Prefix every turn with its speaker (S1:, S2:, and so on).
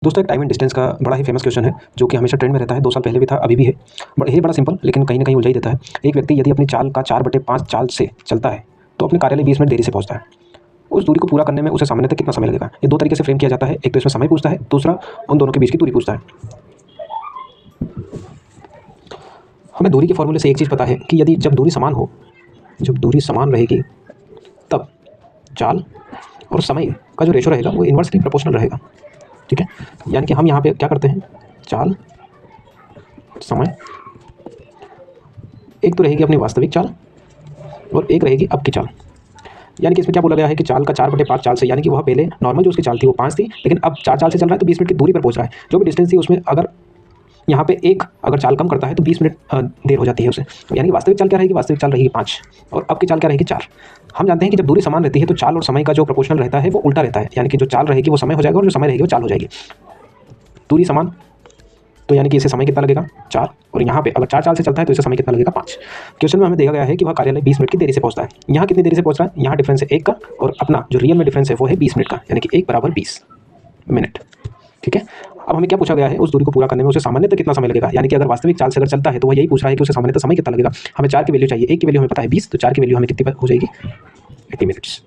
S1: दोस्तों एक time and distance का बड़ा ही फेमस क्वेश्चन है जो कि हमेशा ट्रेंड में रहता है, 2 साल पहले भी था, अभी भी है। बट ये बड़ा सिंपल लेकिन कहीं न कहीं उलझा ही देता है। एक व्यक्ति यदि अपनी चाल का 4/5 चाल से चलता है तो अपने कार्यालय 20 मिनट देरी से पहुँचता है। उस दूरी को पूरा करने में उसे सामान्यतः कितना समय लगेगा? ये 2 तरीके से फ्रेम किया जाता है। एक तो इसमें समय पूछता है, दूसरा उन दोनों के बीच की दूरी पूछता है। हमें दूरी के फॉर्मूले से एक चीज़ पता है कि यदि जब दूरी समान रहेगी तब चाल और समय का जो रेशो रहेगा वो इन्वर्सली प्रोपोर्शनल रहेगा। ठीक है, यानी कि हम यहाँ पे क्या करते हैं, चाल समय एक तो रहेगी अपनी वास्तविक चाल और एक रहेगी अब की चाल। यानी कि इसमें क्या बोला गया है कि चाल का 4/5 चाल से, यानी कि वह पहले नॉर्मल जो उसकी चाल थी वो 5 थी, लेकिन अब 4 चाल से चल रहा है तो 20 मिनट की दूरी पर पहुंच रहा है। जो भी डिस्टेंस थी उसमें अगर यहाँ पे एक अगर चाल कम करता है तो 20 मिनट देर हो जाती है उसे। यानी कि वास्तविक चाल क्या रहेगी, वास्तविक चाल रहेगी 5 और अब की चाल क्या रहेगी 4। हम जानते हैं कि जब दूरी समान रहती है तो चाल और समय का जो प्रोपोर्शनल रहता है वो उल्टा रहता है, यानी कि जो चाल रहेगी वो समय हो जाएगा और जो समय रहेगी वो चाल हो जाएगी। दूरी समान तो यानी कि इसे समय कितना लगेगा 4, और यहाँ पे अगर 4 चाल से चलता है तो इसे समय कितना लगेगा 5। क्वेश्चन में हमें दिया गया है कि वह कार्यालय 20 मिनट की देरी से पहुंचता है। यहाँ कितनी देरी से पहुंच रहा है, यहाँ डिफरेंस है 1 का और अपना जो रियल में डिफरेंस है वो है 20 मिनट का, यानी कि 1 बराबर 20 मिनट। ठीक है, अब हमें क्या पूछा गया है, उस दूरी को पूरा करने में उसे सामान्यतः कितना समय लगेगा। यानी कि अगर वास्तविक चाल से अगर चलता है तो वह यही पूछ रहा है कि उसे सामान्यतः समय कितना लगेगा। हमें 4 की वैल्यू चाहिए, 1 की वैल्यू हमें पता है 20, तो 4 की वैल्यू हमें कितनी हो जाएगी 80 मिनट्स।